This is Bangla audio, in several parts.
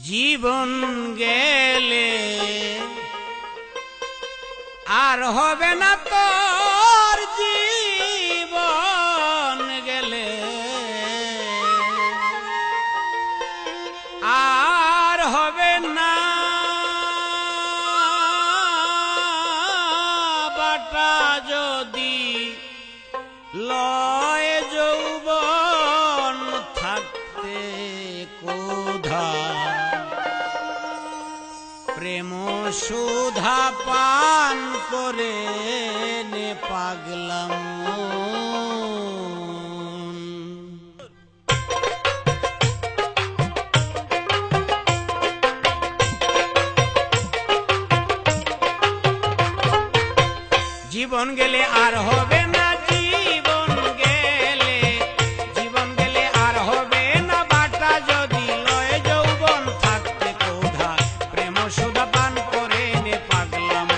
জীবন গেলে আর হবে না তোর, জীবন গেলে আর হবে না বাটা যদি লয় যৌবন থাকতে কোধা প্রেম সুধা পান করে নে পাগলাম। জীবন গেলে আর হবে না, জীবন গেলে, জীবন গেলে আর হবে না বাটা যদি লয় যৌবন থাকতে কোধা প্রেম সুধা পান করে নে পাগলাম।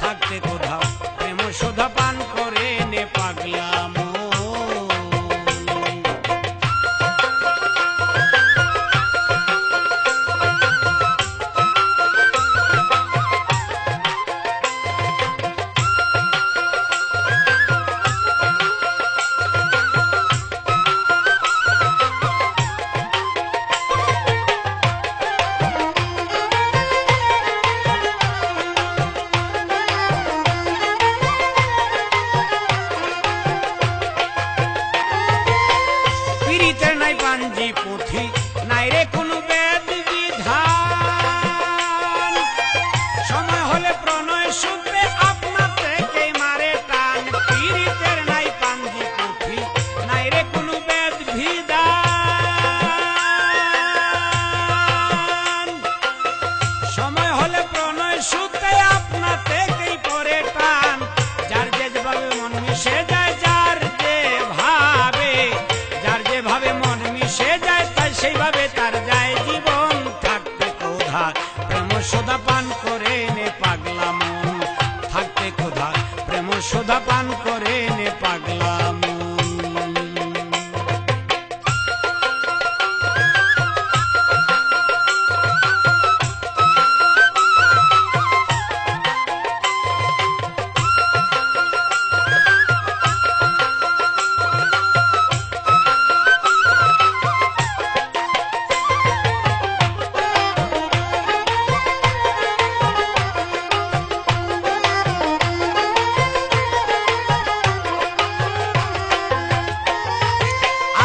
থাকতে কোধা প্রেম সুধা পান করে নে পাগলাম। নাই পাঞ্জি পুঁথি নাই রে কোনো বেদ বিধান, সময় হলে প্রণয় সূত্রে আপনা থেকে মারে টান। পীড়িতের নাই পাঞ্জি পুঁথি নাই রে কোনো বেদ বিধান, সময় হলে প্রণয় সূত্রে আপনা থেকেই পরে টান। যার যেভাবে মন মিশে যায়, যার যে ভাবে, যার যেভাবে মন মিশে যায় তাই সেইভাবে তার যায় জীবন। থাকতে কোধা প্রেম সুধা পান করে নে পাগলা মন। থাকতে কোধা প্রেম সুধা পান করে নে পাগলা মন।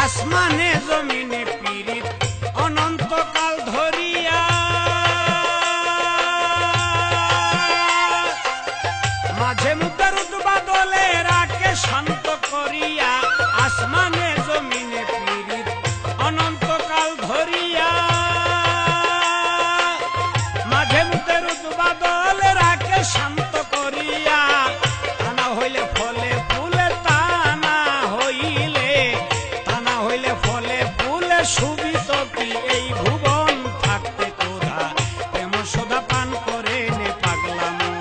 আসমানে জমিনে পীড়িত অনন্তকাল ধরিয়া, মাঝে মুখে উদ্বাদলে রাখে শান্ত করিয়া। আসমানে জমিনে পীড়িত অনন্তকাল ধরিয়া, মাঝে মুখে উদ্বাদলে রাখে শান্ত করিয়া। তা না হইলে ফলে ফুলে, তা না হইলে, তা না হইলে ফলে ফুলে শুভিত কি এই ভুবন। থাকতে কোধা প্রেম সুধা পান করে নে পাগলা মন।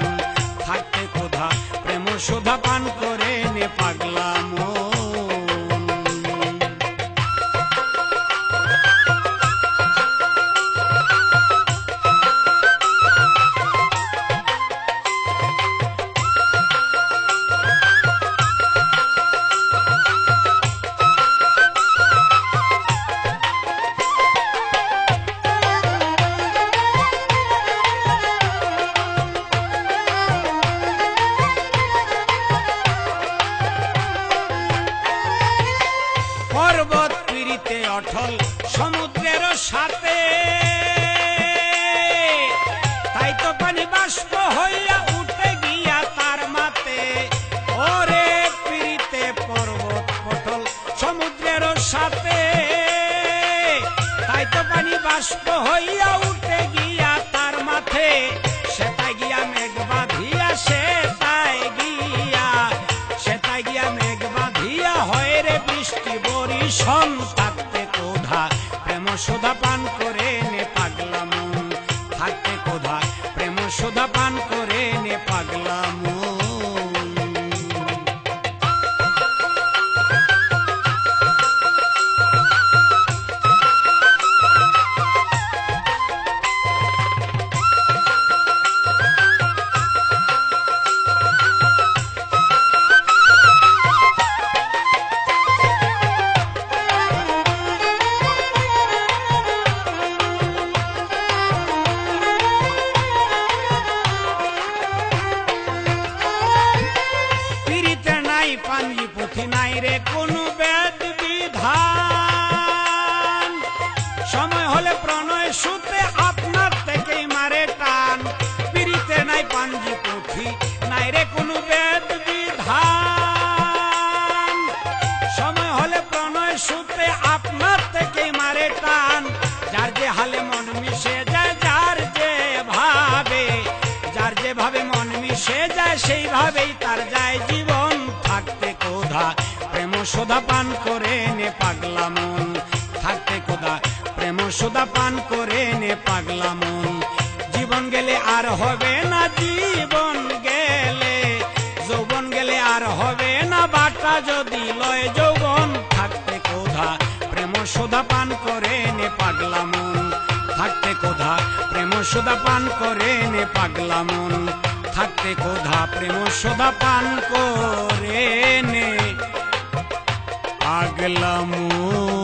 থাকতে কোধা প্রেম সুধা পান করে নে পাগলা মন। পর্বত পীড়িতে অটল সমুদ্রের সাথে, তাই তো পানি বাষ্প হইয়া উঠে গিয়া তার মাতে। ওরে পীড়িতে পর্বত পটল সমুদ্রের সাথে, তাই তো পানি বাষ্প হইয়া উঠে গিয়া তার মাথে। সেটাই গিয়া মেঘ বাঁধিয়া, সেটাই গিয়া, সেটাই গিয়া মেঘ বাঁধিয়া হয় রে বৃষ্টি বরিশন। থাকতে কোধা প্রেম সুধা পান করে নে পাগলা মন। থাকতে কোধা প্রেম সুধা পান করে নে পাগলা মন। সময় হলে প্রণয় সুতে আপনার থেকেই মারে টান, পিড়িতে নাই পাঞ্জি পুঁথি, নাই রে কোনো বেদ বিধান। সময় হলে প্রণয় সুতে আপনার থেকেই মারে টান, যার যে হালে মন মিশে যায়, যার যে ভাবে মন মিশে যায়, সেইভাবেই তার যায় জীবন। থাকতে কোধা প্রেম সোধা পান করে নে পাগলা মন, থাকতে কোধা প্রেম সোধা পান করে নে পাগলা মন। জীবন গেলে আর হবে না, জীবন গেলে যৌবন গেলে আর হবে না, বাটা যদি লয় যৌবন। থাকতে কোধা প্রেম সোধা পান করে নে পাগলা মন, থাকতে কোধা প্রেম সোধা পান করে নে পাগলা মন, থাকতে কোধা প্রেম সোধা পান করে নে পাগলা মন।